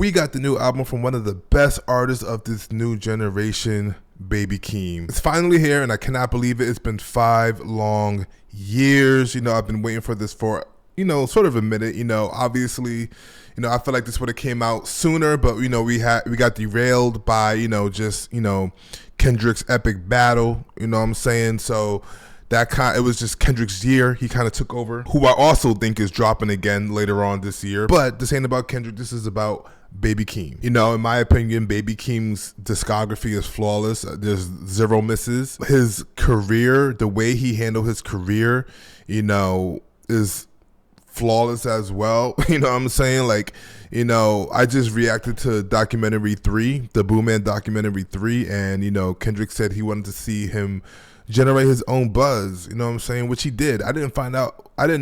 we got the new album from one of the best artists of this new generation, Baby Keem. It's finally here, and I cannot believe it. It's been 5 long years. I've been waiting for this for, sort of a minute. Obviously, I feel like this would have came out sooner, but we got derailed by Kendrick's epic battle. You know what I'm saying? So it was just Kendrick's year. He kind of took over, who I also think is dropping again later on this year. But this ain't about Kendrick. This is about Baby Keem. In my opinion, Baby Keem's discography is flawless. There's 0 misses. His career, the way he handled his career, is flawless as well. You know what I'm saying? I just reacted to documentary 3, the Boo Man documentary 3, and Kendrick said he wanted to see him generate his own buzz, you know what I'm saying, which he did. I didn't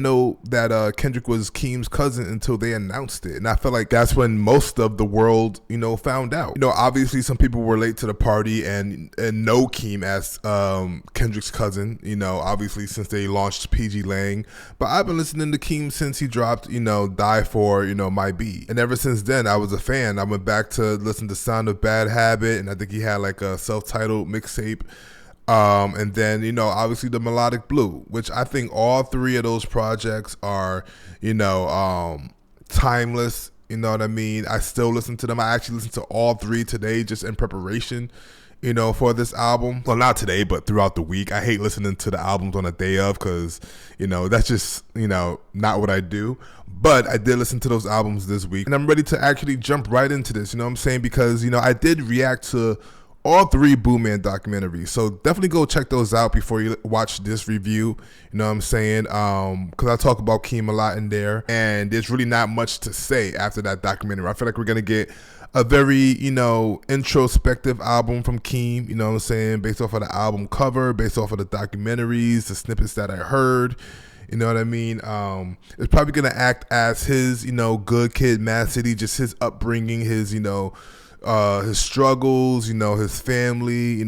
know that Kendrick was Keem's cousin until they announced it, and I feel like that's when most of the world, found out. Obviously some people were late to the party and know Keem as Kendrick's cousin, obviously since they launched PG Lang, but I've been listening to Keem since he dropped, Die For, My Beat, and ever since then I was a fan. I went back to listen to Sound of Bad Habit, and I think he had like a self-titled mixtape. And then, obviously the Melodic Blue, which I think all 3 of those projects are, timeless. You know what I mean? I still listen to them. I actually listened to all 3 today just in preparation, for this album. Well, not today, but throughout the week. I hate listening to the albums on the day of because, that's just, not what I do. But I did listen to those albums this week, and I'm ready to actually jump right into this, you know what I'm saying? Because, I did react to all 3 Boo Man documentaries, so definitely go check those out before you watch this review, you know what I'm saying, because I talk about Keem a lot in there, and there's really not much to say after that documentary. I feel like we're going to get a very, introspective album from Keem, you know what I'm saying, based off of the album cover, based off of the documentaries, the snippets that I heard. You know what I mean? It's probably going to act as his, Good Kid, Mad City, just his upbringing, his, his struggles, his family,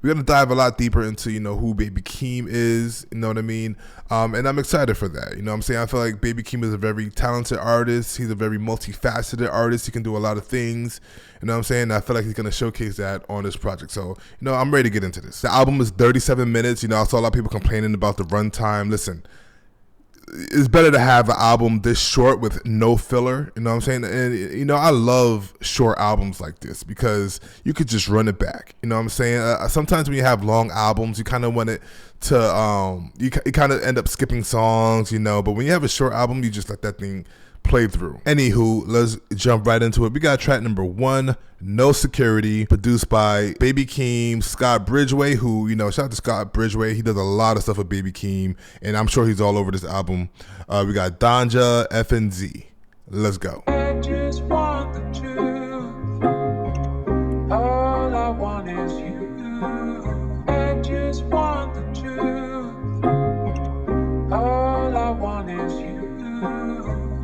we're going to dive a lot deeper into, who Baby Keem is, you know what I mean? And I'm excited for that, you know what I'm saying? I feel like Baby Keem is a very talented artist. He's a very multifaceted artist. He can do a lot of things, you know what I'm saying? I feel like he's going to showcase that on this project. So, I'm ready to get into this. The album is 37 minutes. I saw a lot of people complaining about the runtime. Listen, it's better to have an album this short with no filler, you know what I'm saying? And, I love short albums like this because you could just run it back, you know what I'm saying? Sometimes when you have long albums, you kind of want it to, you kind of end up skipping songs, but when you have a short album, you just let that thing play through. Anywho, let's jump right into it. We got track number 1, No Security, produced by Baby Keem, Scott Bridgway, who, shout out to Scott Bridgway. He does a lot of stuff with Baby Keem, and I'm sure he's all over this album. We got Danja, FNZ. Let's go. I just want the truth. All I want is you. I just want the truth. All I want is you.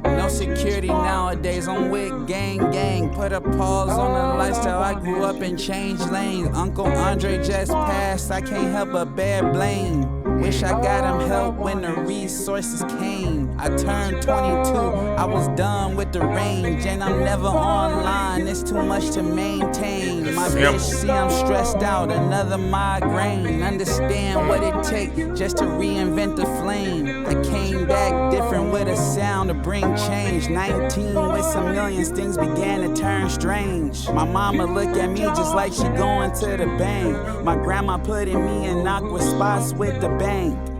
No security nowadays, I'm with gang. Put a pause on the lifestyle, I grew up and changed lanes. Uncle Andre just passed, I can't help but bear blame. Wish I got him help when the resources came. I turned 22, I was done with the range, and I'm never online, it's too much to maintain. My bitch see I'm stressed out, another migraine. Understand what it take just to reinvent the flame. I came back different with a sound to bring change. 19 with some millions, things began to turn strange. My mama look at me just like she going to the bank. My grandma putting me in awkward spots with the bank.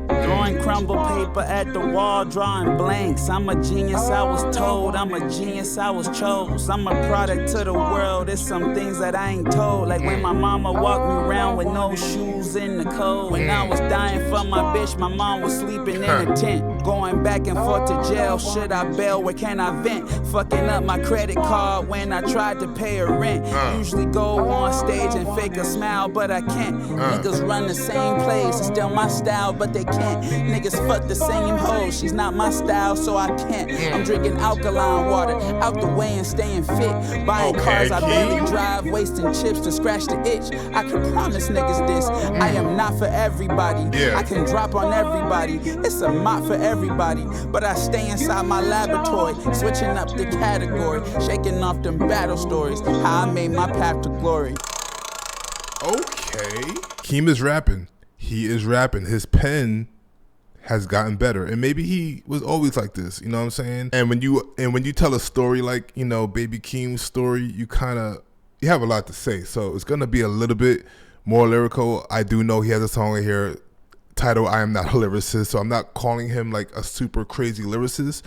Throwing crumble paper at the wall, drawing blanks. I'm a genius, I was told. I'm a genius, I was chose. I'm a product to the world. There's some things that I ain't told. Like when my mama walked me around with no shoes in the cold. When I was dying for my bitch, my mom was sleeping in a tent. Going back and forth to jail, should I bail, where can I vent? Fucking up my credit card when I tried to pay a rent. Usually go on stage and fake a smile, but I can't. Niggas run the same place, it's still my style, but they can't. Niggas fuck the same hoes, she's not my style, so I can't. I'm drinking alkaline water, out the way and staying fit. Buying cars I barely drive, wasting chips to scratch the itch. I can promise niggas this, I am not for everybody. I can drop on everybody, it's a mop for everybody. But I stay inside my laboratory, switching up the category, shaking off them battle stories, how I made my path to glory. Okay. Keem is rapping. He is rapping. His pen has gotten better. And maybe he was always like this, you know what I'm saying? And when you tell a story like, you know, Baby Keem's story, you have a lot to say. So it's gonna be a little bit more lyrical. I do know he has a song in here titled I Am Not a Lyricist, so I'm not calling him like a super crazy lyricist.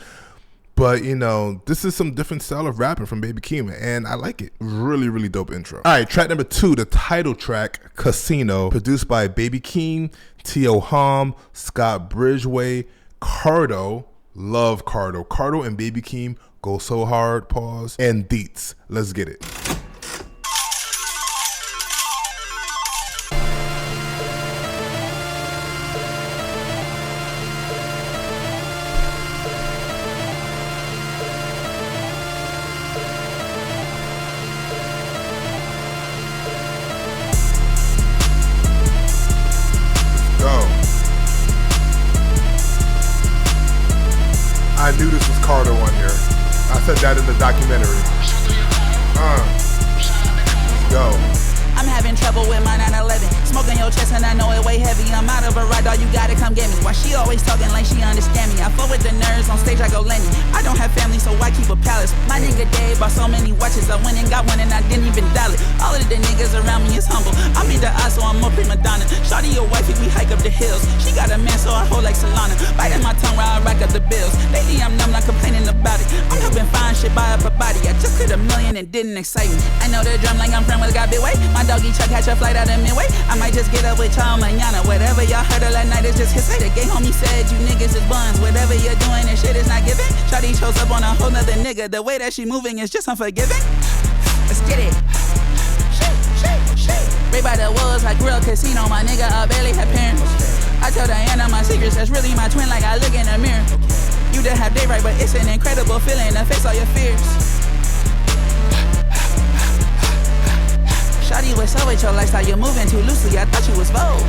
But, you know, this is some different style of rapping from Baby Keem, and I like it. Really, really dope intro. All right, track number 2, the title track, Casino, produced by Baby Keem, T.O. Hom, Scott Bridgeway, Cardo, love Cardo. Cardo and Baby Keem go so hard, pause, and Deets. Let's get it. I knew this was Cardo on here. I said that in the documentary. Let's go. I'm having trouble with my 911. Smoking your chest and I know it weigh heavy. I'm out of a ride, dog, you gotta come get me. Why she always talking like she understand me? I fuck with the nerds, on stage I go Lenny. I don't have family, so why keep a palace? My nigga Dave bought so many watches. I went and got one and I didn't even dial it. All of the niggas around me is humble. I'm in the eye, so I'm more prima donna. Shawty your wifey, we hike up the hills. She got a man, so I hold like Solana. Biting my tongue while I rack up the bills. Lately I'm numb, not complaining about it. I'm helping find shit, buy up a body. I just hit $1 million and didn't excite me. I know the drum like I'm from with a big way. My doggy Chuck catch a flight out of Midway. I might just get up with y'all mañana. Whatever y'all heard of last night is just his. The gay homie said you niggas is buns. Whatever you're doing, this shit is not giving. Shawty chose up on a whole nother nigga. The way that she moving is just unforgiving. Let's get it. Right by the walls like Grill Casino. My nigga, I barely had parents. I tell Diana my secrets. That's really my twin like I look in the mirror. You done have day right, but it's an incredible feeling to face all your fears. Shawty, what's up with your lifestyle? You're moving too loosely, I thought you was bold.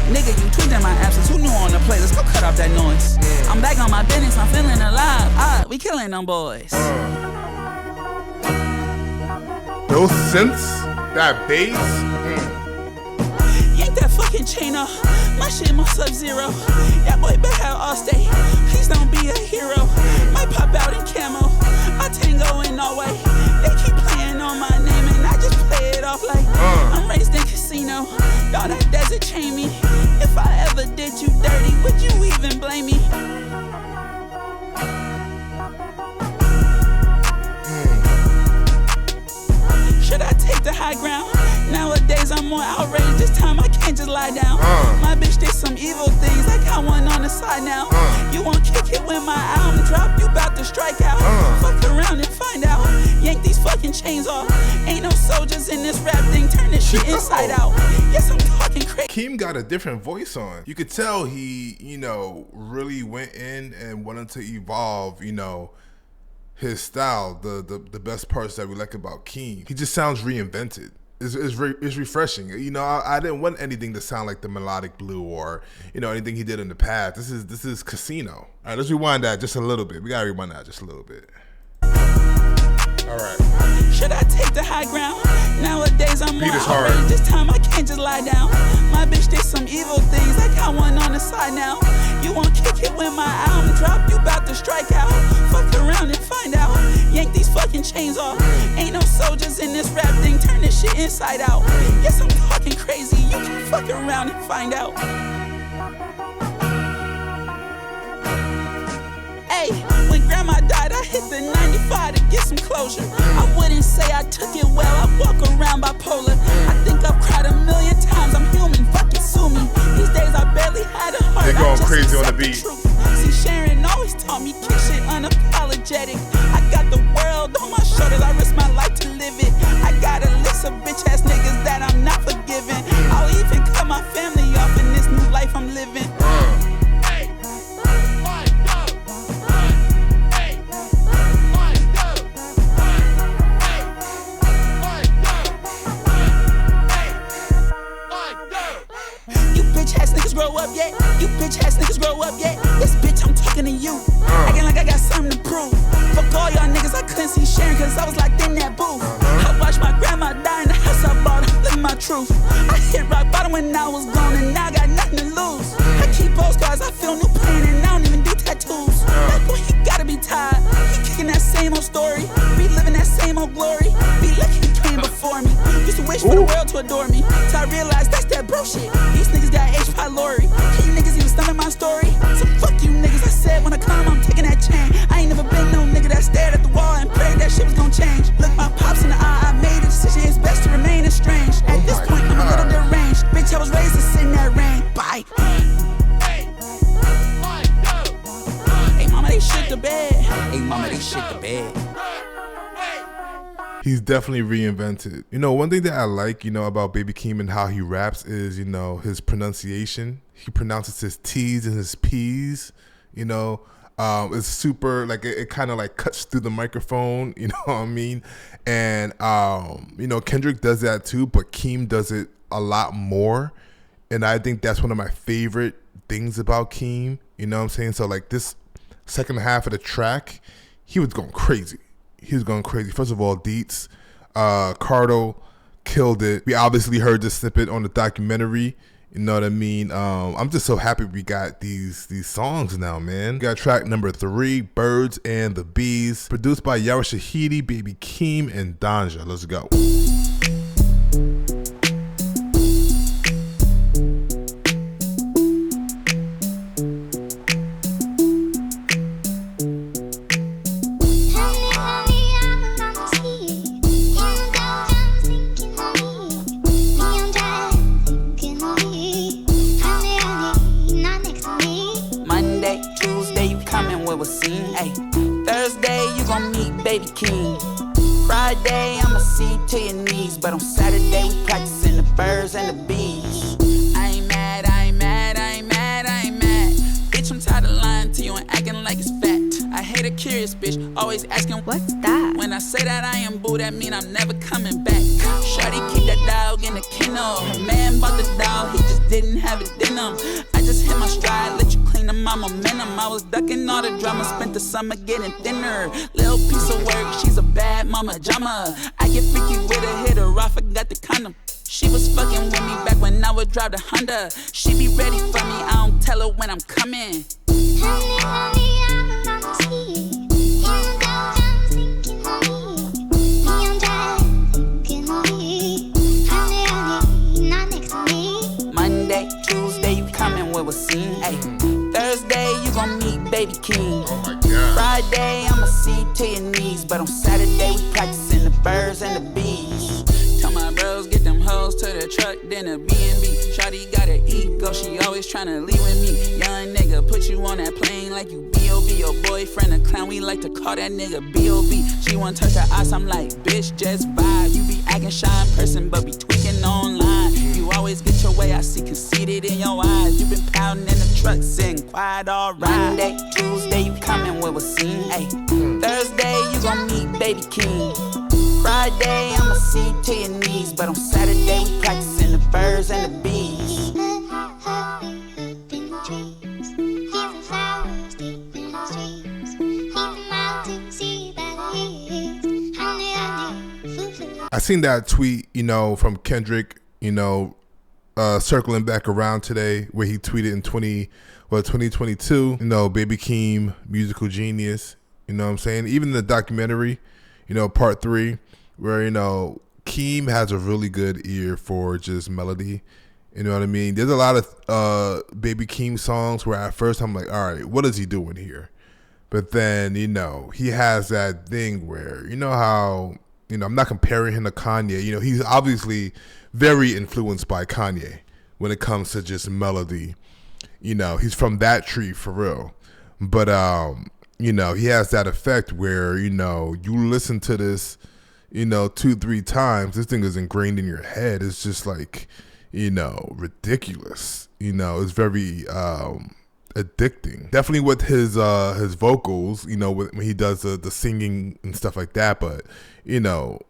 Nigga, you tweaked in my absence, who knew on the play? Let's go cut off that noise. I'm back on my business, I'm feeling alive. We killing them boys. Those synths, that bass. Yank that fucking chain off, my shit more Sub-Zero. That boy better have all stay, please don't be a hero. Might pop out in camo, I tango in Norway. They keep playing on my name and I just play it off like I'm raised in casino. Y'all that desert chain me. If I ever did you dirty, would you even blame me? Should I take the high ground? Nowadays I'm more outraged. This time I can't just lie down. My bitch did some evil things. I got one on the side now. You won't kick it when my album drop. You bout to strike out. Fuck around and find out. Yank these fucking chains off. Ain't no soldiers in this rap thing. Turn this shit inside out. Yes, I'm talking crazy. Keem got a different voice on. You could tell he, you know, really went in and wanted to evolve, you know, his style. The best parts that we like about Keem. He just sounds reinvented. It's refreshing. You know, I didn't want anything to sound like the Melodic Blue or, you know, anything he did in the past. This is Casino. All right, let's rewind that just a little bit. We gotta rewind that just a little bit. All right. Should I take the high ground? Nowadays I'm more hard. outraged. This time I can't just lie down. My bitch did some evil things. I got one on the side now. You won't kick it when my album drop. You bout to strike out. Fuck around and find out. Yank these fucking chains off. Ain't no soldiers in this rap thing. Turn this shit inside out. Yes, I'm talking crazy. You can fuck around and find out. Hey, when grandma died, I hit the 95 to get some closure. I wouldn't say I took it well, I walk around bipolar. I think I've cried 1,000,000 times, I'm human, fucking sue me. These days I barely had a heart. They're going crazy on the beat. See, Sharon always taught me kick shit unapologetic. I got the world on my shoulders, I risk my life to live it. I got a list of bitch ass niggas that I'm not forgiving. I'll even cut my family off in this new life I'm living. You bitch ass niggas grow up yet? Yes, bitch, I'm talking to you. Acting like I got something to prove. Fuck all y'all niggas, I couldn't see sharing cause I was locked in that booth. I watched my grandma die in the house I bought her. Look at my truth. I hit rock bottom when I was gone and now I got nothing to lose. I keep postcards, I feel new pain and I don't even do tattoos. That boy, he gotta be tired. He kicking that same old story. Be living that same old glory. Be lucky he came before me. Used to wish for the world to adore me. Till I realized that's that bro shit. These niggas got H. pylori. Can you niggas even stomach my story? So fuck you niggas. I said when I come, I'm taking that chain. I ain't never been no nigga that stared at the wall and prayed that shit was gonna change. Look my pops in the eye, I made a decision. It's best to remain estranged. At this point, I'm a little deranged. Bitch, I was raised to sit in that rain. Bye. Hey, mama, they shit the bed. Hey, mama, they shit the bed. He's definitely reinvented. You know, one thing that I like, you know, about Baby Keem and how he raps is, you know, his pronunciation. He pronounces his T's and his P's, you know. It's super, like, it kind of like cuts through the microphone, you know what I mean? And, you know, Kendrick does that too, but Keem does it a lot more. And I think that's one of my favorite things about Keem, you know what I'm saying? So, like, this second half of the track, he was going crazy. He was going crazy. First of all, Deets, Cardo killed it. We obviously heard this snippet on the documentary. You know what I mean? I'm just so happy we got these songs now, man. We got track number 3, Birds and the Bees, produced by Yara Shahidi, Baby Keem, and Danja. Let's go. Thursday, you gon' meet Baby Keem. Friday, I'ma see you to your knees. But on Saturday, we practicing the birds and the bees. I ain't mad, I ain't mad, I ain't mad, I ain't mad. Bitch, I'm tired of lying to you and acting like it's fact. I hate a curious bitch, always asking what's that? When I say that I am boo, that mean I'm never coming back. Shawty keep that dog in the kennel. Her man bought the dog, he just didn't have it in him. I just hit my stride, let you clean up my momentum. I was ducking all the drama, spent the summer getting thinner. Little piece of work, she's a bad mama drama. I get freaky with her, hit her off, I got the condom. She was fucking with me back when I would drive the Honda. She be ready for me, I don't tell her when I'm coming. Monday, Tuesday, you coming with a scene. Ay. Thursday, you gon' meet Baby Keem. Oh my God. Friday, I'ma see you to your knees. But on Saturday, we practicing the birds and the bees. Tell my bros, get them hoes to the truck, then a B&B. Shawty got an ego, she always tryna leave with me. Young nigga, put you on that plane like you B.O.B. Your boyfriend a clown, we like to call that nigga B.O.B. She wanna touch her ass, I'm like, bitch, just vibe. You be acting shy in person, but be tweaking online. You always get your way, I see conceited in your eyes. You been pounding in the truck, sitting quiet all right. Monday, Tuesday, you coming with a scene. Ay. Thursday, you gon' meet Baby Keem. Friday, I'ma see you to your knees. But on Saturday, we practicing the birds and the bees. I seen that tweet, you know, from Kendrick, you know, circling back around today, where he tweeted in 2022, you know, Baby Keem, musical genius, you know what I'm saying? Even the documentary, you know, part 3, where, you know, Keem has a really good ear for just melody. You know what I mean? There's a lot of Baby Keem songs where at first I'm like, all right, what is he doing here? But then, you know, he has that thing where, you know how, you know, I'm not comparing him to Kanye. You know, he's obviously very influenced by Kanye when it comes to just melody. You know, he's from that tree for real. But, you know, he has that effect where, you know, you listen to this, you know, 2-3 times, this thing is ingrained in your head. It's just like, you know, ridiculous. You know, it's very addicting. Definitely with his vocals, you know, when he does the singing and stuff like that. But, you know,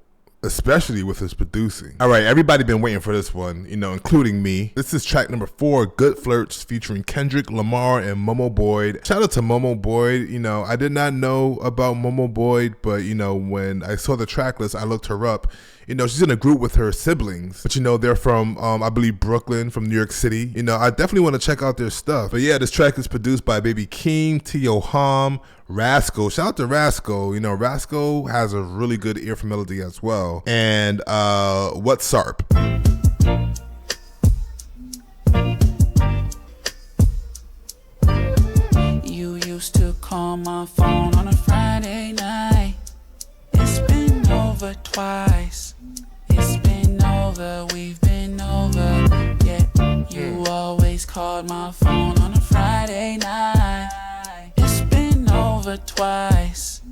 especially with his producing. All right, everybody been waiting for this one, including me. This is track number 4, Good Flirts, featuring Kendrick, Lamar, and Momo Boyd. Shout out to Momo Boyd. I did not know about Momo Boyd, but when I saw the track list, I looked her up. She's in a group with her siblings, but they're from, I believe, Brooklyn, from New York City. I definitely want to check out their stuff. But yeah, this track is produced by Baby Keem, Tyle, Rascal. Shout out to Rascal. Rascal has a really good ear for melody as well. And What's Sarp? You used to call my phone on a Friday night. It's been over twice. It's been over, we've been over. Yeah, you always called my phone on a Friday night. It's been over twice.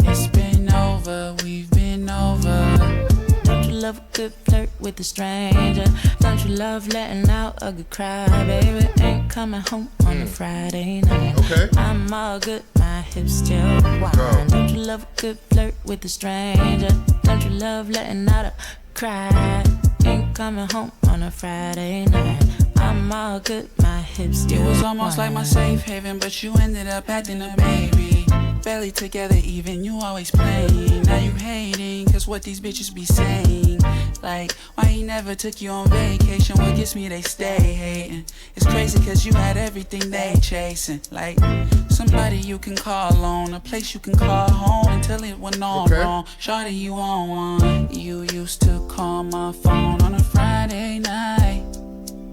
It's been over, we've been over. Don't you love a good flirt with a stranger? Don't you love letting out a good cry, baby? Ain't coming home on a Friday night. Okay. I'm all good, my hips still wine. Don't you love a good flirt with a stranger? Don't you love letting out a cry? Ain't coming home on a Friday night. I'm all good, my hips still wine. You was almost like my safe haven, but you ended up acting a baby. Barely together even, you always playing. Now you hating, cause what these bitches be saying. Like, why he never took you on vacation? What gets me, they stay hating. It's crazy cause you had everything they chasing. Like, somebody you can call on, a place you can call home until it went all wrong. Shawty, you on one. You used to call my phone on a Friday night.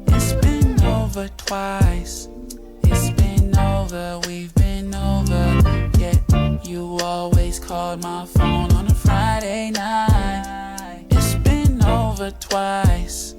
It's been over twice. It's been over, we've been over. Yeah, you always called my phone on a Friday night. It's been over twice.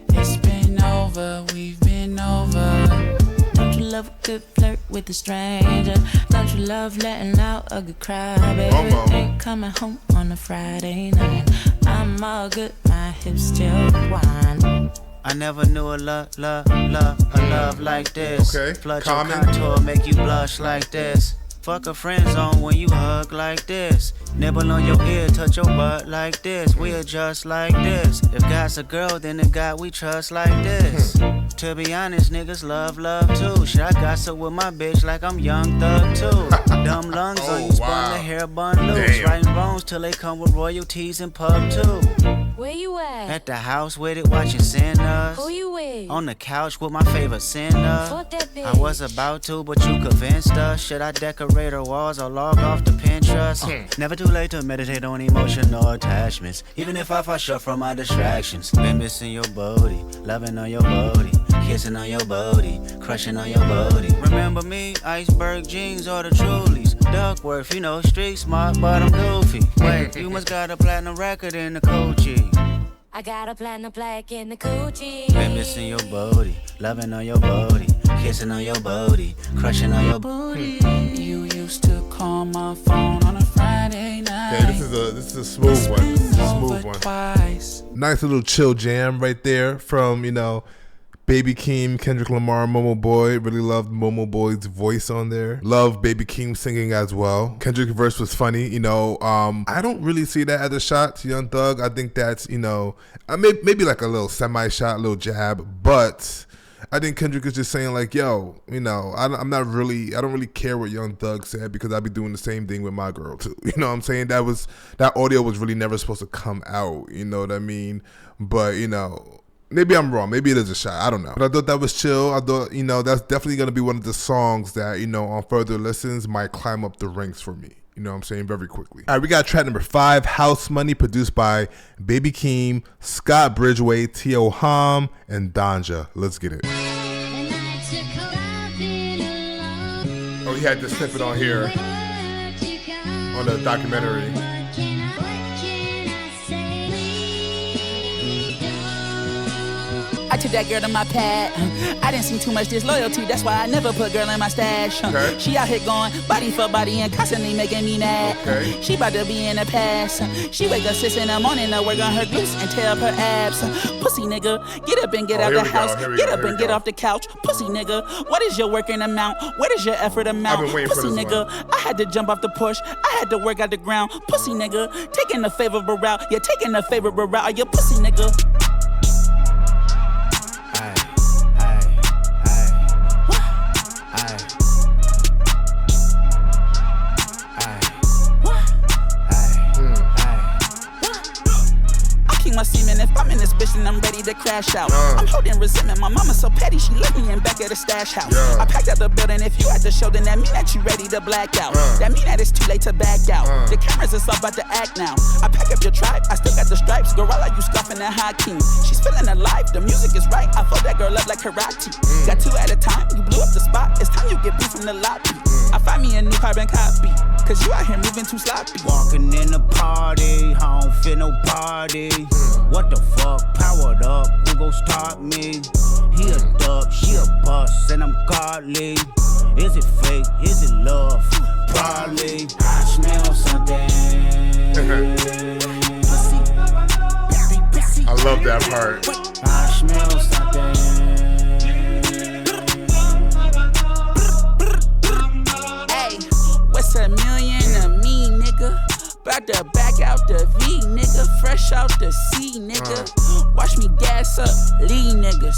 It's been over, we've been over. Don't you love a good flirt with a stranger? Don't you love letting out a good cry, baby? Momo. Ain't coming home on a Friday night. I'm all good, my hips still wine. I never knew a love like this. Okay, Flood Common. your contour, make you blush like this. Fuck a friend zone when you hug like this. Nibble on your ear, touch your butt like this. We adjust like this. If God's a girl, then the God we trust like this. To be honest, niggas love too. Shit, I gossip with my bitch like I'm Young Thug too. Dumb lungs on you, spun the hair bun loose. Damn. Writing wrongs till they come with royalties and pub too. Where you At the house with it, watching sinners. Who you with? On the couch with my favorite sinner. Fuck that bitch. I was about to, but you convinced us. Should I decorate her walls or log off to Pinterest? Never too late to meditate on emotional attachments. Even if I fall short from my distractions. Been missing your booty, loving on your booty, kissing on your booty, crushing on your booty. Remember me? Iceberg jeans or the Trulies. Duckworth, street smart, but I'm goofy. Wait, you must got a platinum record in the coochie. I got a platinum plaque in the coochie. Been missing your booty, loving on your booty, kissing on your booty, crushing on your booty. You used to call my phone on a Friday night. Okay, this is a smooth one. This is a smooth one. Twice. Nice little chill jam right there from, Baby Keem, Kendrick Lamar, Momo Boyd. Really loved Momo Boyd's voice on there. Love Baby Keem singing as well. Kendrick's verse was funny. I don't really see that as a shot to Young Thug. I think that's, maybe like a little semi-shot, little jab. But I think Kendrick is just saying like, yo, I don't really care what Young Thug said because I'll be doing the same thing with my girl too. You know what I'm saying? That audio was really never supposed to come out. You know what I mean? But, maybe I'm wrong. Maybe it is a shot. I don't know. But I thought that was chill. I thought, that's definitely going to be one of the songs that, on further listens might climb up the ranks for me. You know what I'm saying? Very quickly. All right, we got track number 5, House Money, produced by Baby Keem, Scott Bridgeway, T.O. Ham, and Danja. Let's get it. Oh, he had this snippet on here on the documentary. I took that girl to my pad. I didn't see too much disloyalty, that's why I never put girl in my stash. Okay. She out here going body for body and constantly making me mad. Okay. She about to be in the past. She wake up 6 in the morning to work on her glutes and tear up her abs. Pussy nigga, get up and get out the house. Get up and get off the couch. Pussy nigga, what is your working amount? What is your effort amount? I've been waiting Pussy for this nigga, one. I had to jump off the push. I had to work out the ground. Pussy nigga, taking the favorable route. You're taking the favorable route. You pussy nigga. My semen, if I'm in this bitch, then I'm ready to crash out. I'm holding resentment. My mama so petty, she left me in back at the stash house. I packed out the building. If you at the show, then that mean that you ready to black out. That mean that it's too late to back out. The cameras is all about to act now. I pack up your tribe, I still got the stripes. Gorilla, you scoffing at Keem. She's feeling alive, the music is right. I fold that girl up like karate. Got 2 at a time, you blew up the spot. It's time you get beef from the lobby. I find me a new carbon copy, cause you out here moving too sloppy. Walking in the party, I don't feel no party. What the fuck, powered up, who gon' start me? He a dub, she a bust, and I'm godly. Is it fake, is it love? Probably. I smell something. I love that part. I smell something. Hey, what's a million to me, nigga? About to back out the V, nigga. Fresh out the C, nigga. Watch me gas up, lead niggas.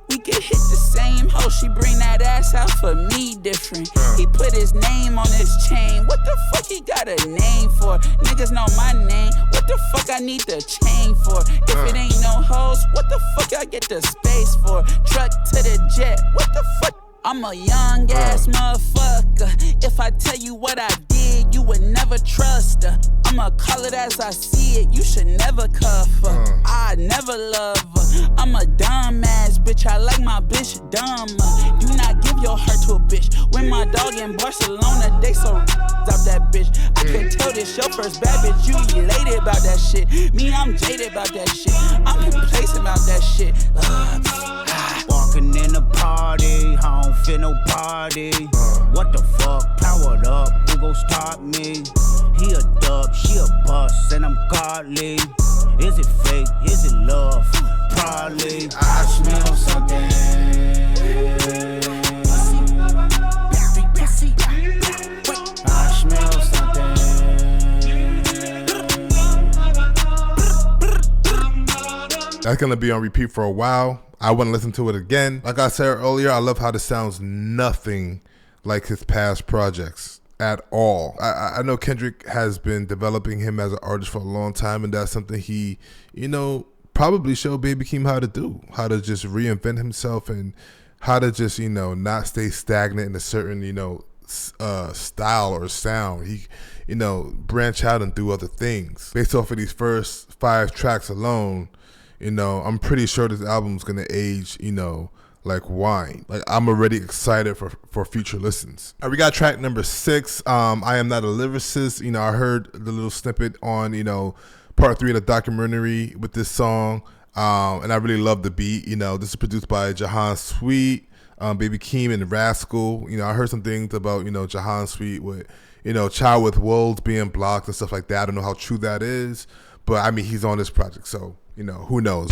We can hit the same hoe. She bring that ass out for me different. He put his name on his chain. What the fuck he got a name for? Niggas know my name. What the fuck I need the chain for? If it ain't no hoes, what the fuck I get the space for? Truck to the jet, what the fuck? I'm a young ass motherfucker. If I tell you what I did, you would never trust her. I'ma call it as I see it, you should never cuff her. I never love her. I'm a dumb ass bitch, I like my bitch dumber. Do not give your heart to a bitch. When my dog in Barcelona, they so out that bitch. I can tell this your first bad bitch, you elated about that shit. Me, I'm jaded about that shit. I'm complacent about that shit. Walking in the party, I don't feel no party. What the fuck, powered up, who gon' stop me? He a dub, she a bust, and I'm godly. Is it fake, is it love? Probably. I smell something. I smell something. That's gonna be on repeat for a while. I want to listen to it again. Like I said earlier, I love how this sounds nothing like his past projects at all. I know Kendrick has been developing him as an artist for a long time, and that's something he, probably showed Baby Keem how to do, how to just reinvent himself and how to just, not stay stagnant in a certain, style or sound. He, branch out and do other things. Based off of these first 5 tracks alone, I'm pretty sure this album's gonna age, like wine. Like, I'm already excited for future listens. We got track number 6. I Am Not a Lyricist. I heard the little snippet on, part 3 of the documentary with this song. And I really love the beat. This is produced by Jahan Sweet, Baby Keem, and Rascal. I heard some things about, Jahan Sweet with, Child with Wolves being blocked and stuff like that. I don't know how true that is, but I mean, he's on this project, so, who knows?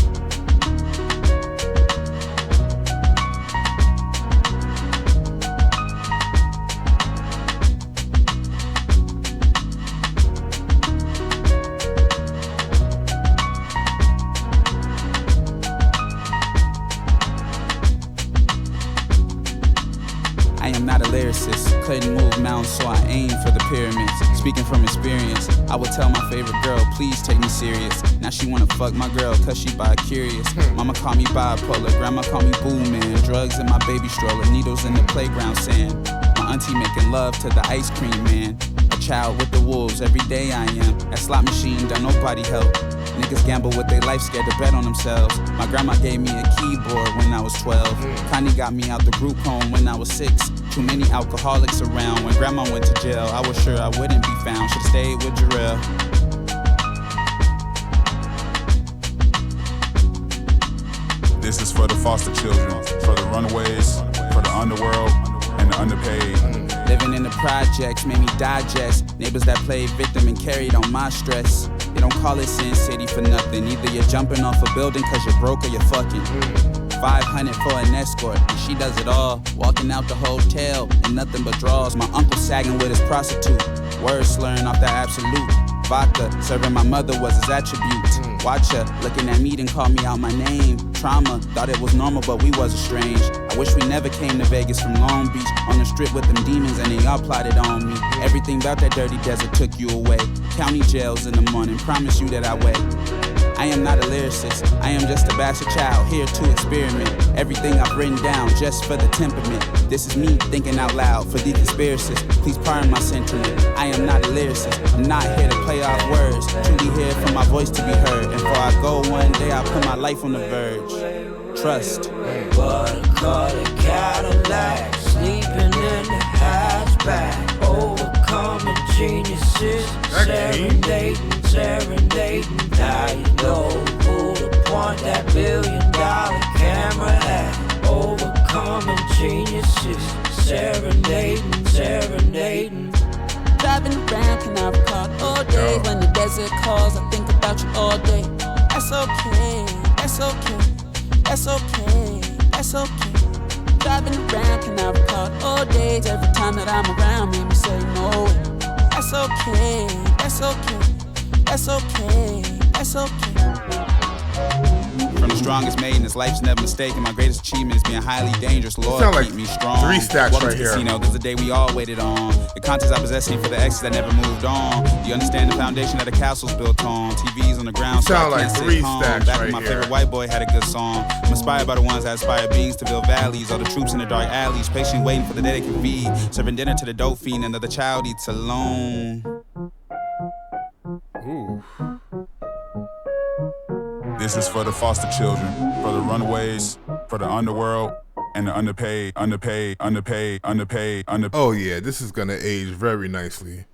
I am not a lyricist, couldn't move mountains, so I aim for the pyramids. Speaking from experience, I would tell my favorite girl, please take me serious. Now she wanna fuck my girl, cause she bi-curious. Mama call me bipolar, grandma call me boo man. Drugs in my baby stroller, needles in the playground sand. My auntie making love to the ice cream man. A child with the wolves, every day I am. That slot machine, don't nobody help. Niggas gamble with their life, scared to bet on themselves. My grandma gave me a keyboard when I was 12. Connie got me out the group home when I was 6. Too many alcoholics around. When grandma went to jail, I was sure I wouldn't be found. Should've stayed with Jarrell. This is for the foster children, for the runaways, for the underworld, and the underpaid. Living in the projects made me digest neighbors that played victim and carried on my stress. They don't call it Sin City for nothing. Either you're jumping off a building cause you're broke or you're fucking. 500 for an escort, and she does it all. Walking out the hotel and nothing but draws. My uncle sagging with his prostitute. Words slurring off that absolute. Vodka serving my mother was his attribute. Watch her looking at me and call me out my name. Trauma, thought it was normal but we was estranged. I wish we never came to Vegas from Long Beach. On the strip with them demons and they all plotted on me. Everything about that dirty desert took you away. County jails in the morning, promise you that I wait. I am not a lyricist, I am just a bastard child, here to experiment. Everything I've written down, just for the temperament. This is me thinking out loud for the conspiracists. Please pardon my sentiment, I am not a lyricist. I'm not here to play off words, truly here for my voice to be heard. And before I go one day, I'll put my life on the verge. Trust. What a color Cadillac, sleeping in the hatchback, overcoming geniuses, serenading. Now you know who to point that $1 billion camera at. Overcoming geniuses, serenading. Driving around, can I recall all day? When the desert calls, I think about you all day. That's okay, that's okay, that's okay, that's okay. Driving around, can I recall all days? Every time that I'm around, made me say no. That's okay, that's okay, that's okay, that's okay. From the strongest made in this life's never mistaken. My greatest achievement is being highly dangerous. Lord, sound keep me strong. 3 stacks Welcome right to here. Casino, this is the day we all waited on. The contents I possess ain't for the exes that never moved on. You understand the foundation that the castle's built on. TVs on the ground, so I sound can't like sit 3 calm. stacks Back right when my here. favorite white boy had a good song. I'm inspired by the ones that inspire beings to build valleys. All the troops in the dark alleys, patiently waiting for the day they can feed. Serving dinner to the dope fiend, another child eats alone. Ooh. This is for the foster children, for the runaways, for the underworld, and the underpaid. Oh yeah, this is gonna age very nicely.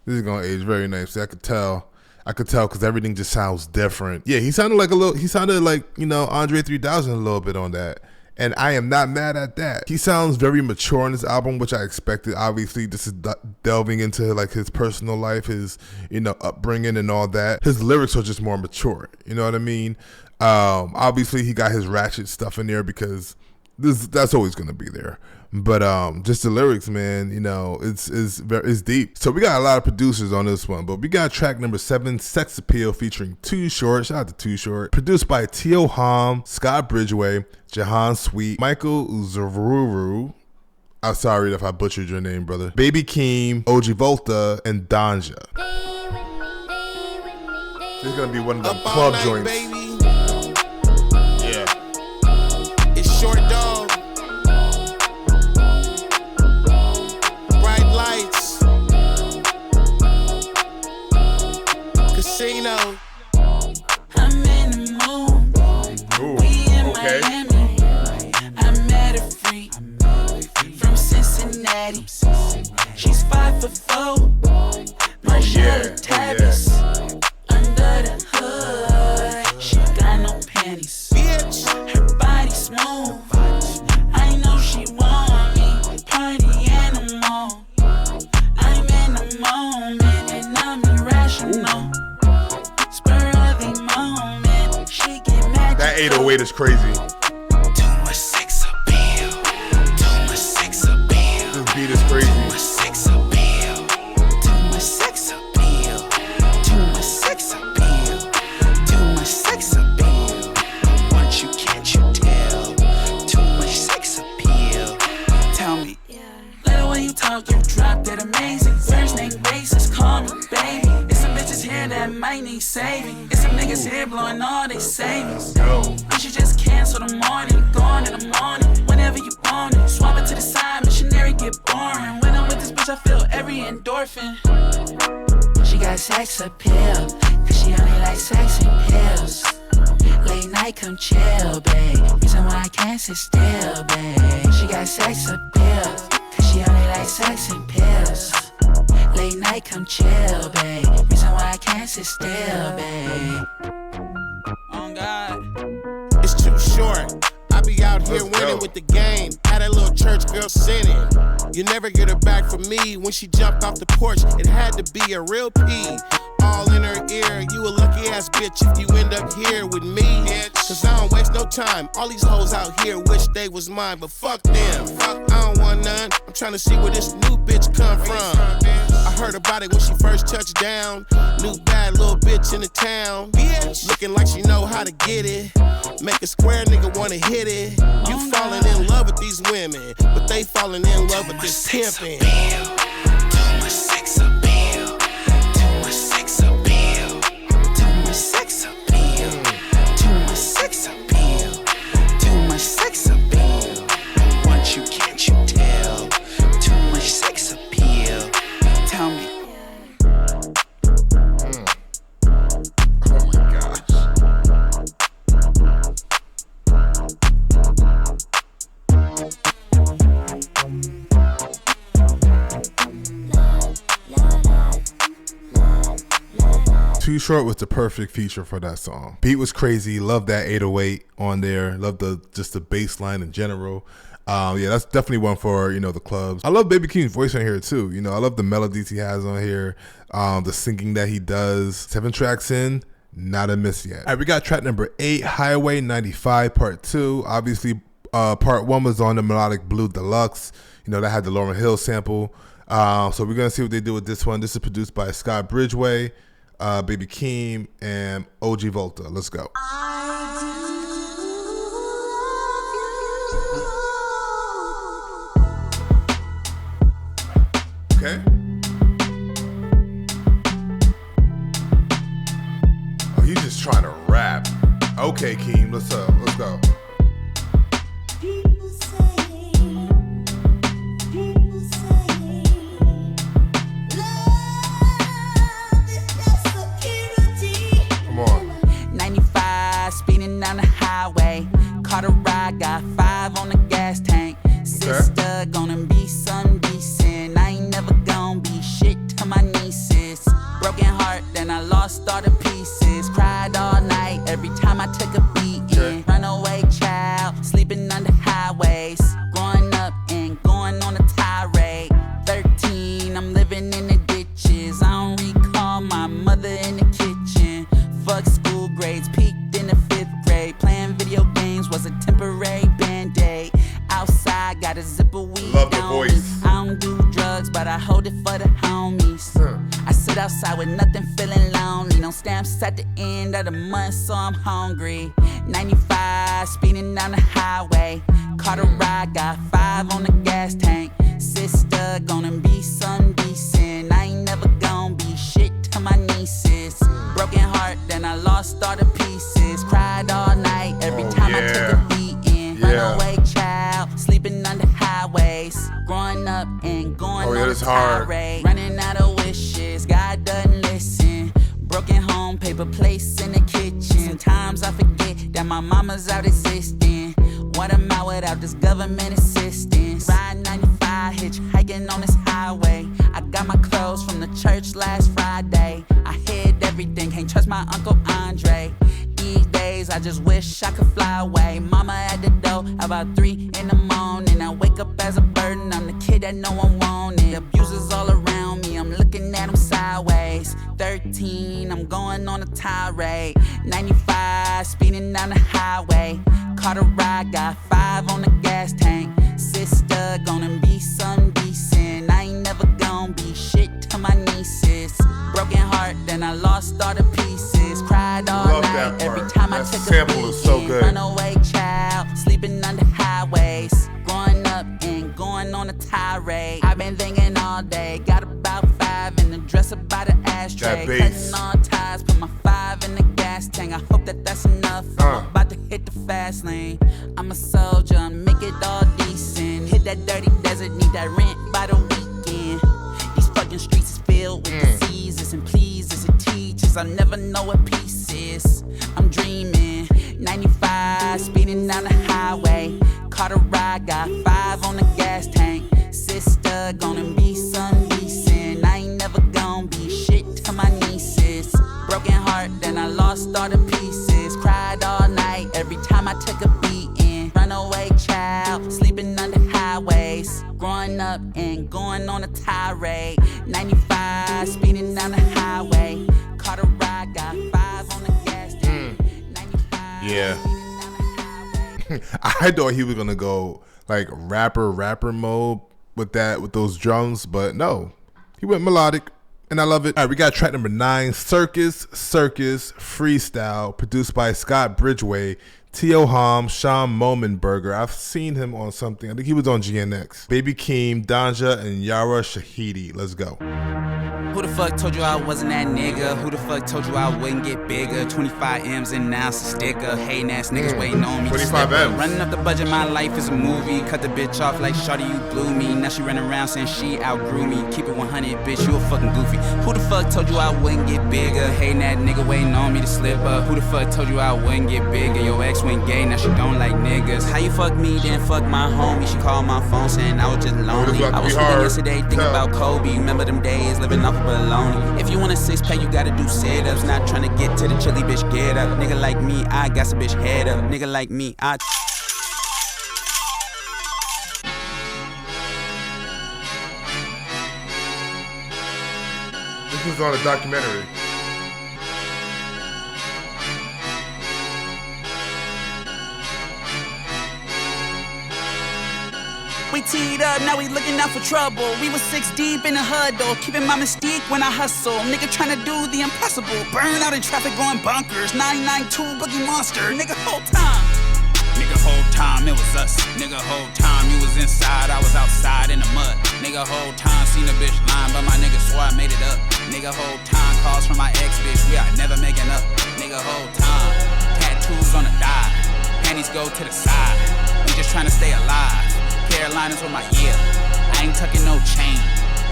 This is gonna age very nicely. I could tell because everything just sounds different. Yeah, he sounded like Andre 3000 a little bit on that. And I am not mad at that. He sounds very mature on this album, which I expected. Obviously, this is delving into like his personal life, his upbringing and all that. His lyrics are just more mature. You know what I mean? Obviously, he got his ratchet stuff in there because that's always gonna be there. But just the lyrics, man, it's deep. So we got a lot of producers on this one, but we got track number 7, Sex Appeal, featuring Too Short. Shout out to Too Short. Produced by Tio Ham, Scott Bridgeway, Jahan Sweet, Michael Zaruru. I'm sorry if I butchered your name, brother. Baby Keem, OG Volta, and Danja. This is gonna be one of them club joints. Baby. Yeah. It's Short Dog. Bright lights. Casino. I'm in the mood. Ooh, We in okay. Miami. I met a freak from Cincinnati. She's 5'4". Marshall Tavis. Under the hood, she got no panties. Bitch. Her body smooth. I know she want me. Party animal. I'm in the moment and I'm irrational. Spur of the moment, she get mad. That 808 is crazy. Too much sex appeal. Too much sex appeal. This beat is crazy. Too much sex appeal. Too much sex appeal. Too much sex appeal. Too much sex appeal. Want you, can't you tell? Too much sex appeal. Tell me. Little when you talk, you drop that amazing. First name basis, call me baby. It's some bitches here that might need saving. It's some niggas here blowing all they savings. You should just cancel the morning, gone in the morning. Whenever you want it, swap it to the side, missionary get boring. When I'm with this bitch, I feel every endorphin. She got sex appeal, cause she only like sex and pills. Late night, come chill, babe. Reason why I can't sit still, babe. She got sex appeal, cause she only like sex and pills. Late night, come chill, babe. Reason why I can't sit still, babe. Oh God. It's too short. I be out the game. Had that little church girl sinning. You never get her back from me. When she jumped off the porch, it had to be a real P. All in her ear, you a lucky ass bitch if you end up here with me. Cause I don't waste no time. All these hoes out here wish they was mine, but fuck them. I don't want none. I'm trying to see where this new bitch come from. I heard about it when she first touched down. New bad little bitch in the town. Looking like she know how to get it. Make a square nigga wanna hit it. You falling in love with these women, but they falling in love with this pimpin'. Too much sex appeal. Too much sex appeal. Too much sex appeal. Too much sex appeal. Too much sex appeal. Once you can't you tell. Too much sex appeal. Tell me. Oh my gosh. Too Short was the perfect feature for that song. Beat was crazy. Love that 808 on there. Love just the bass line in general. Yeah, that's definitely one for, the clubs. I love Baby Keem's voice on here too. I love the melodies he has on here. The singing that he does. 7 tracks in, not a miss yet. All right, we got track number 8, Highway 95 Part 2. Obviously, Part 1 was on the Melodic Blue Deluxe. That had the Lauryn Hill sample. So we're gonna see what they do with this one. This is produced by Scott Bridgeway, Baby Keem, and OG Volta. Let's go. Okay. Oh, he's just trying to rap. Okay, Keem, let's go. Come on. 95, speeding down the highway. Caught a ride, got 5 on the gas tank. Sister, gonna be some decent. I ain't never gonna be shit to my nieces. Broken heart, then I lost all the pieces. Cried all night every time I took a beating. Runaway child, sleeping under highways. Growing up and going on a tirade. 13, I'm living in the ditches. I don't recall my mother in the kitchen. Fuck school grades, peaked in the 5th grade. Playing video games was a temporary band-aid. Outside, got a zipper weed. Love the voice. I don't do drugs, but I hold it for the homies. I sit outside with nothing, feeling lonely. No stamps at the end of the month, so I'm hungry. 95, speeding down the highway. Caught a ride, got 5 on the gas tank. Sister, gonna be some decent. I ain't never gonna be shit to my nieces. Broken heart, then I lost all the pieces. Cried all night every time I took a beating. Runaway child, sleeping under highways. Growing up and going on a tirade. Running out of wishes, God doesn't listen. Broken home, paper plates in the kitchen. Sometimes I forget that my mama's out existing. What am I without this government assistance? Ride 95, hitchhiking on this highway. I got my clothes from the church last Friday. I hid everything, can't trust my Uncle Andre. These days, I just wish I could fly away. Mama at the door about 3 in the morning. I wake up as a burden, I'm the kid that no one wanted. Abusers all around me, I'm looking at them sideways. 13, I'm going on a tirade. 95, speeding down the highway. Caught a ride, got 5 on the gas tank. Sister, gonna be some decent. I ain't never gonna be shit to my nieces. Broken heart, then I lost all the pieces. Cried all night every time I took a beating. So good. Runaway child, sleeping under highways. Growing up and going on a tirade. I've been thinking all day, got about 5 in the dresser by the ashtray. Cutting all ties, put my 5 in the gas tank. I hope that that's enough. I'm about to hit the fast lane. I'm a soldier, make it all decent. Hit that dirty desert, need that rent by the weekend. These fucking streets is filled with diseases and pleases and teachers. I never know what peace is. I'm dreaming. 95, speeding down the highway. Caught a ride, got 5 on the gas tank. Sister, gonna be some decent. I ain't never gonna be shit to my nieces. Broken heart, then I lost all the pieces. Cried all night every time I took a beating. Runaway child, been going on a tirade. 95, speeding down the highway. Caught a ride, got 5 on the gas tank. 95, Yeah. speeding down the highway. I thought he was gonna go like rapper mode with those drums, but no, he went melodic, and I love it. All right, we got track number 9, Circus Circus Freestyle, produced by Scott Bridgeway, T.O. Hom, Sean Momenberger. I've seen him on something. I think he was on GNX. Baby Keem, Danja, and Yara Shahidi. Let's go. Who the fuck told you I wasn't that nigga? Who the fuck told you I wouldn't get bigger? 25 M's and now it's a sticker. Hating ass niggas waiting on me to 25 slip up. M's. Running up the budget, my life is a movie. Cut the bitch off like shawty, you blew me. Now she running around saying she outgrew me. Keep it 100, bitch, you a fucking goofy. Who the fuck told you I wouldn't get bigger? Hating that nigga waiting on me to slip up. Who the fuck told you I wouldn't get bigger? Your ex went gay, now she don't like niggas. How you fuck me, then fuck my homie? She called my phone saying I was just lonely. I was sleeping yesterday thinking about Kobe. Remember them days living off of baloney. If you want a 6-pack, you gotta do sit-ups. Not trying to get to the chili, bitch, get up. Nigga like me, I got some bitch head up. Nigga like me, I... This was on a documentary. We teed up, now we looking out for trouble. We was 6 deep in the huddle, keeping my mystique when I hustle. Nigga tryna do the impossible, burn out in traffic going bunkers. 992 Boogie Monster, nigga whole time. Nigga whole time it was us. Nigga whole time you was inside, I was outside in the mud. Nigga whole time seen a bitch lying, but my nigga swore I made it up. Nigga whole time calls from my ex bitch, we are never making up. Nigga whole time, tattoos on the thigh, panties go to the side. We just tryna stay alive. Carolinas with my ear, I ain't tucking no chain.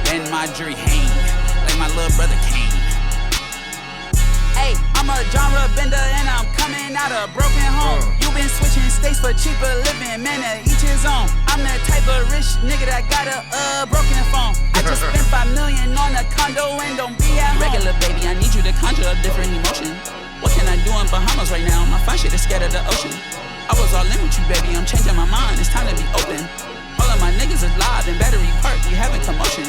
Then my jury hang, like my little brother Keem. Hey, I'm a genre bender and I'm coming out of broken home. You been switching states for cheaper living, man, each his own. I'm the type of rich nigga that got a broken phone. I just spent $5 million on a condo and don't be at home. Regular baby, I need you to conjure up different emotion. What can I do in Bahamas right now? My fine shit is scared of the ocean. I was all in with you, baby, I'm changing my mind, it's time to be open. All of my niggas is live in Battery Park, we having commotion.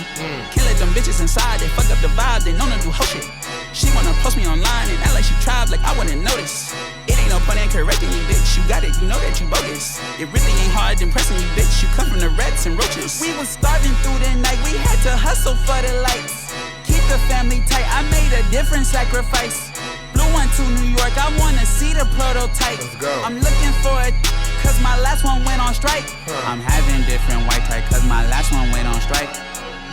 Can't let them bitches inside, they fuck up the vibe, they know to do hoe shit. She wanna post me online and act like she tried, like I wouldn't notice. It ain't no point in correcting you, bitch, you got it, you know that you bogus. It really ain't hard impressing you, bitch, you come from the rats and roaches. We was starving through the night, we had to hustle for the lights. Keep the family tight, I made a different sacrifice. Blue one to New York, I wanna see the prototype. Let's go. I'm looking for it, cause my last one went on strike. I'm having different white type, cause my last one went on strike.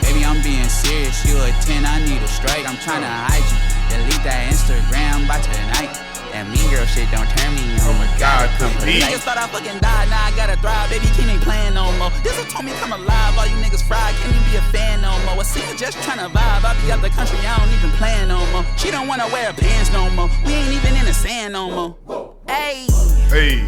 Baby, I'm being serious, you a 10, I need a strike. I'm trying to hide you, delete that Instagram by tonight. That mean girl shit don't turn me on. Oh my God, I just thought I fucking died, now I gotta thrive. Baby, Keem ain't playing no more. This one told me come alive, all you niggas fried, can't even be a fan no more. I see you just tryna vibe, I be out the country, I don't even plan no more. She don't wanna wear pants no more, we ain't even in the sand no more. Hey. Hey.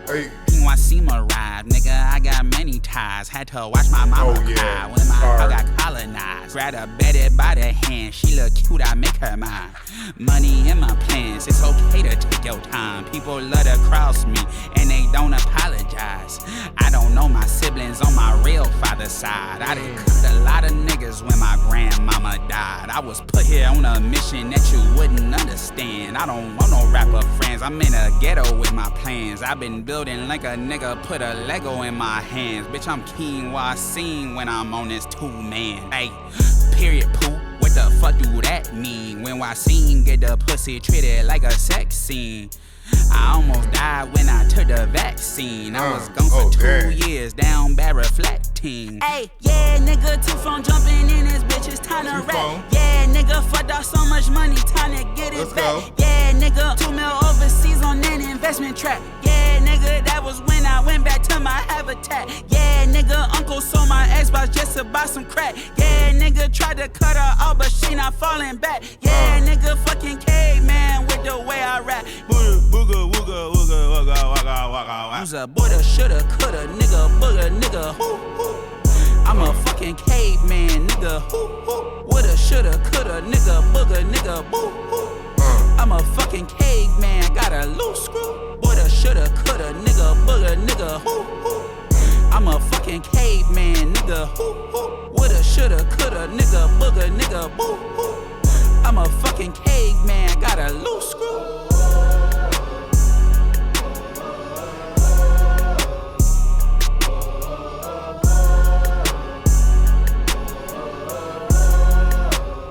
Hey. I see my ride, nigga, I got many ties. Had to watch my mama cry when my heart got colonized. Grab her better by the hand, she look cute, I make her mine. Money in my plans, it's okay to take your time. People love to cross me, and they don't apologize. I don't know my siblings on my real father's side. I done cut a lot of niggas when my grandmama died. I was put here on a mission that you wouldn't understand. I don't want no rapper friends, I'm in a ghetto with my plans. I've been building like a nigga put a Lego in my hands. Bitch, I'm keen what I seen when I'm on this 2-man. Hey, period, poo. What the fuck do that mean? When I seen get the pussy treated like a sex scene. I almost died when I took the vaccine. I was gone for 2 years, down bad reflecting. Hey, yeah, nigga, 2 phone jumping in this bitch, it's time to rap. Yeah, nigga, fucked off so much money, time to get it back. Yeah, nigga, 2 mil overseas on an investment track. Yeah, nigga, that was when I went back to my habitat. Yeah, nigga, uncle sold my Xbox just to buy some crack. Yeah, nigga, tried to cut her off, but she not falling back. Yeah, nigga, fucking caveman with the way I rap. Booga, wooga, wooga, wugga, wugga, wugga. Who's a boulda, shoulda, coulda, nigga, booga, nigga, hoo, hoo. I'm a fucking caveman, nigga, hoo, hoo. Woulda, shoulda, coulda, nigga, booga, nigga, boo, hoo. I'm a fucking caveman, got a loose screw. Woulda, shoulda, coulda, nigga, booga, nigga, hoo, hoo. I'm a fucking fucking caveman, nigga. Woulda, shoulda, coulda, nigga, booger, nigga, boo. I'm a fucking caveman, got a loose screw.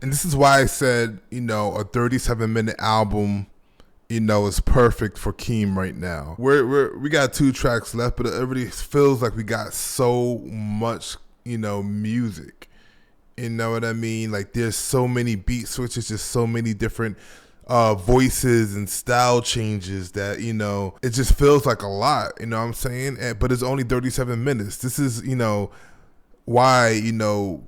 And this is why I said, a 37-minute album, is perfect for Keem right now. We got 2 tracks left, but it already feels like we got so much, music. You know what I mean? Like there's so many beat switches, just so many different voices and style changes that, it just feels like a lot, you know what I'm saying? But it's only 37 minutes. This is, why,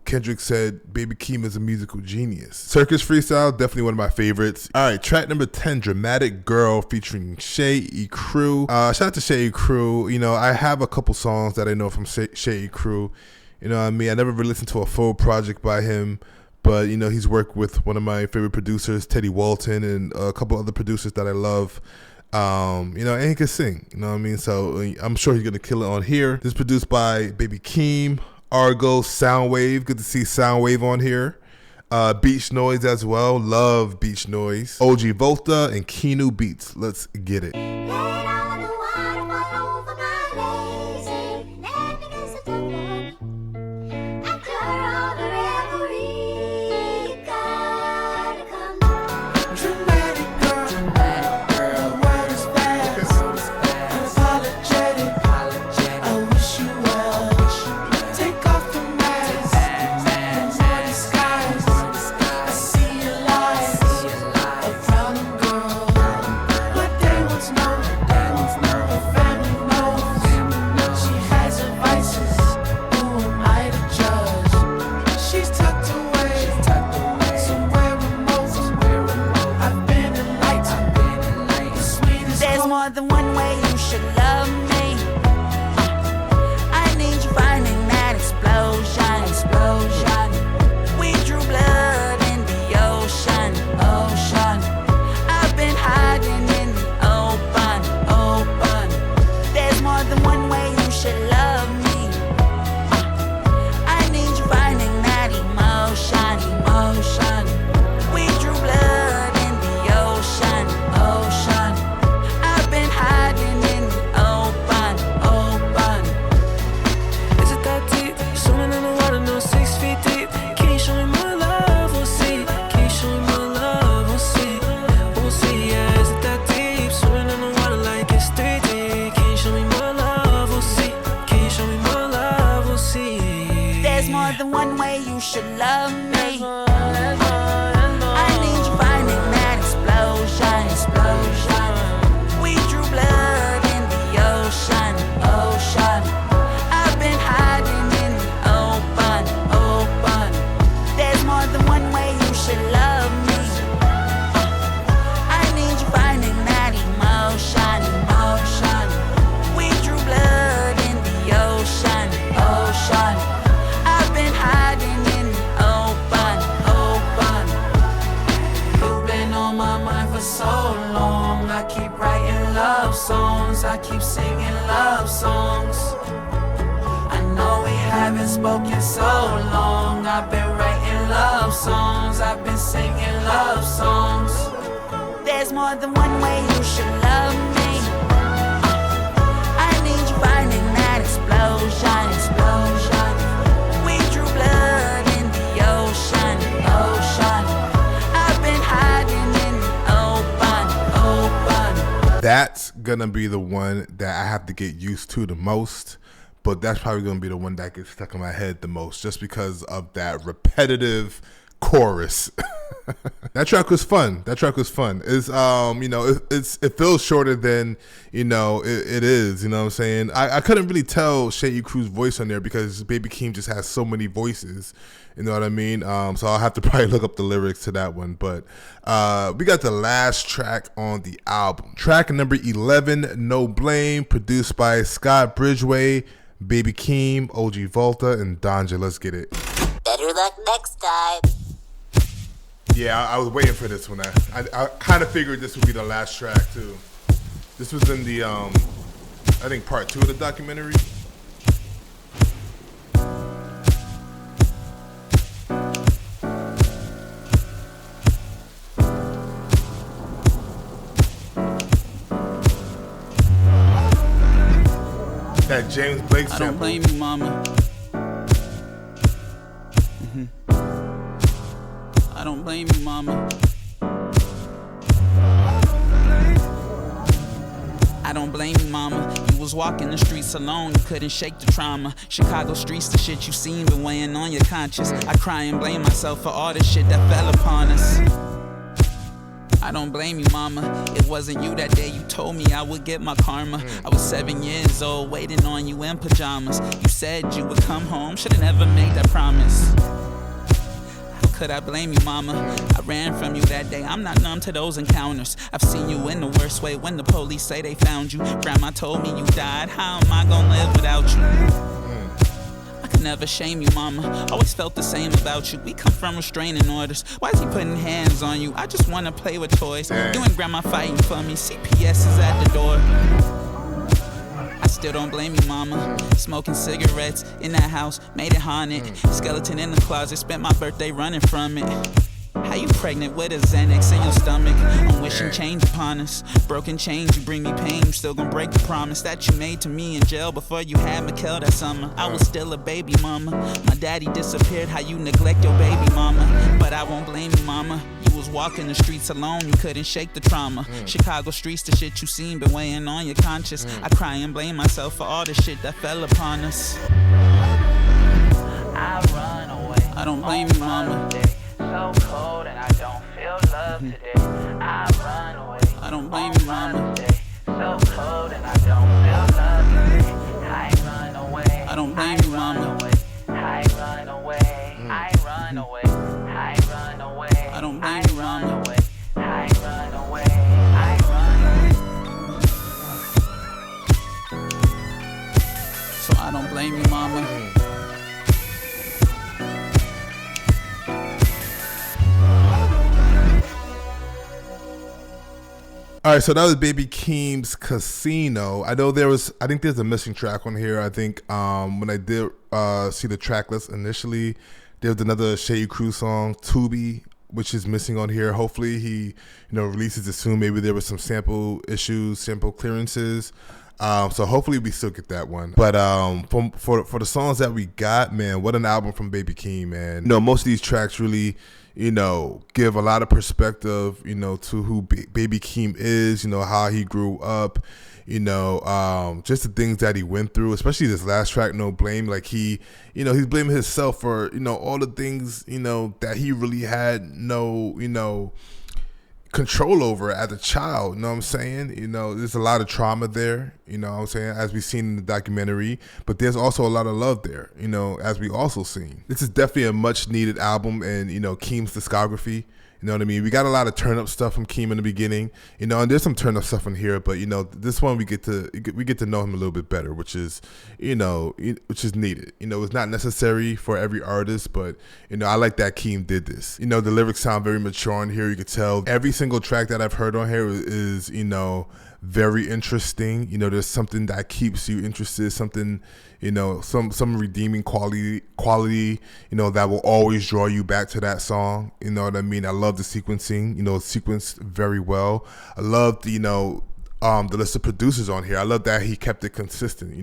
Kendrick said Baby Keem is a musical genius. Circus Freestyle, definitely one of my favorites. All right, track number 10, Dramatic Girl featuring Ecru. Shout out to Ecru. I have a couple songs that I know from Ecru. You know what I mean? I never really listened to a full project by him, but, he's worked with one of my favorite producers, Teddy Walton, and a couple other producers that I love. And he can sing, you know what I mean? So I'm sure he's going to kill it on here. This is produced by Baby Keem, Argo, Soundwave. Good to see Soundwave on here. Beach Noise as well. Love Beach Noise. OG Volta and Keenu Beats. Let's get it. I keep singing love songs. I know we haven't spoken so long. I've been writing love songs. I've been singing love songs. There's more than one way you should love me. I need you finding that explosion, explosion. We drew blood in the ocean, ocean. I've been hiding in the open, open. That's gonna be the one that I have to get used to the most, but that's probably gonna be the one that gets stuck in my head the most, just because of that repetitive chorus. That track was fun. It's it feels shorter than it is. You know what I'm saying? I couldn't really tell Ecru's voice on there because Baby Keem just has so many voices. You know what I mean? So I'll have to probably look up the lyrics to that one. But we got the last track on the album. Track number 11, No Blame, produced by Scott Bridgeway, Baby Keem, OG Volta, and Danja. Let's get it. Better luck next time. Yeah, I was waiting for this one. I kind of figured this would be the last track too. This was in the I think part 2 of the documentary. That James Blake sample. I don't blame you, mama. I don't blame you, mama. I don't blame you, mama. You was walking the streets alone, you couldn't shake the trauma. Chicago streets, the shit you seen been weighing on your conscience. I cry and blame myself for all the shit that fell upon us. I don't blame you, mama. It wasn't you that day you told me I would get my karma. I was 7 years old, waiting on you in pajamas. You said you would come home, should've never made that promise. Could I blame you, mama? I ran from you that day, I'm not numb to those encounters. I've seen you in the worst way when the police say they found you. Grandma told me you died, how am I gonna live without you? I could never shame you, mama. Always felt the same about you. We come from restraining orders. Why is he putting hands on you? I just wanna play with toys. You and grandma fighting for me, CPS is at the door. I still don't blame you, mama. Smoking cigarettes in that house, made it haunted. Skeleton in the closet, spent my birthday running from it. How you pregnant with a Xanax in your stomach? I'm wishing change upon us. Broken chains, you bring me pain. You still gonna break the promise that you made to me in jail before you had Mikkel that summer. I was still a baby mama. My daddy disappeared, how you neglect your baby mama. But I won't blame you, mama. You was walking the streets alone, you couldn't shake the trauma. Chicago streets, the shit you seen been weighing on your conscience. I cry and blame myself for all the shit that fell upon us. I run away. I don't blame you, mama. So cold and I don't feel love today. I run away. I don't blame you, mama. So cold and I don't feel love today. I run away. I don't blame you, mama. I run away. I run away. I run away. I don't blame you, mama. I run away. I run away. So I don't blame you, mama. All right, so that was Baby Keem's Casino. I know I think there's a missing track on here. I think when I did see the track list initially, there was another Ecru song, Tubi, which is missing on here. Hopefully he, releases it soon. Maybe there was some sample issues, sample clearances. So hopefully we still get that one. But for the songs that we got, man, what an album from Baby Keem, man. Most of these tracks really, give a lot of perspective, to who Baby Keem is, how he grew up, just the things that he went through, especially this last track, No Blame. Like he's blaming himself for, all the things, that he really had no, control over as a child. You know what I'm saying? There's a lot of trauma there, what I'm saying, as we've seen in the documentary, but there's also a lot of love there, as we also seen. This is definitely a much needed album and, Keem's discography. You know what I mean? We got a lot of turn up stuff from Keem in the beginning, and there's some turn up stuff in here, but this one we get to know him a little bit better, which is which is needed. It's not necessary for every artist, but I like that Keem did this. The lyrics sound very mature on here. You could tell every single track that I've heard on here is very interesting. There's something that keeps you interested, something, some redeeming quality, that will always draw you back to that song. You know what I mean? I love the sequencing, it's sequenced very well. I love the list of producers on here. I love that he kept it consistent,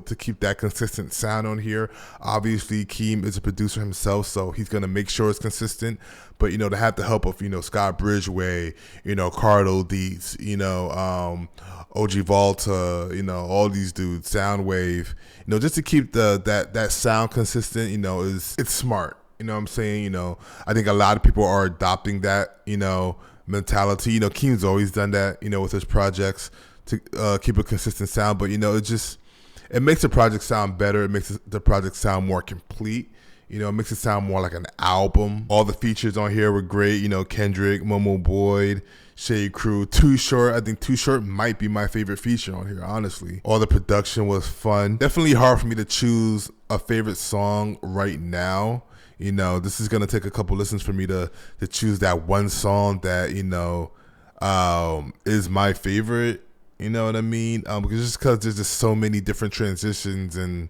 to keep that consistent sound on here. Obviously, Keem is a producer himself, so he's going to make sure it's consistent. But, to have the help of, Scott Bridgeway, Cardo Dietz, OG Volta, all these dudes, Soundwave, just to keep that sound consistent, it's smart. You know what I'm saying? I think a lot of people are adopting that, mentality. Keem's always done that, with his projects to keep a consistent sound, but it makes the project sound better. It makes the project sound more complete. It makes it sound more like an album. All the features on here were great. Kendrick, Momo Boyd, Ecru, Too Short. I think Too Short might be my favorite feature on here, honestly. All the production was fun. Definitely hard for me to choose a favorite song right now. This is gonna take a couple listens for me to choose that one song that is my favorite. You know what I mean? Because there's just so many different transitions and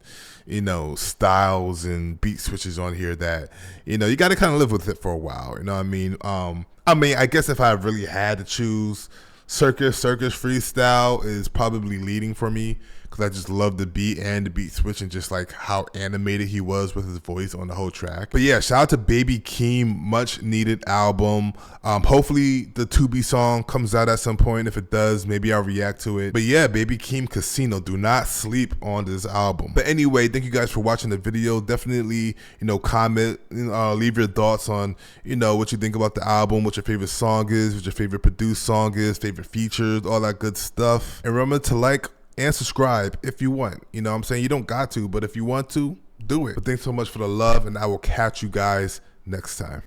styles and beat switches on here that you got to kind of live with it for a while. You know what I mean? I guess if I really had to choose Circus Circus freestyle is probably leading for me because I just love the beat and the beat switch and just like how animated he was with his voice on the whole track. But yeah, shout out to Baby Keem, much needed album. Hopefully the 2B song comes out at some point. If it does, maybe I'll react to it. But yeah, Baby Keem Casino, do not sleep on this album. But anyway, thank you guys for watching the video. Definitely, comment, leave your thoughts on, what you think about the album, what your favorite song is, what your favorite produced song is, favorite features, all that good stuff. And remember to like and subscribe if you want. You know what I'm saying? You don't got to, but if you want to, do it. But thanks so much for the love, and I will catch you guys next time.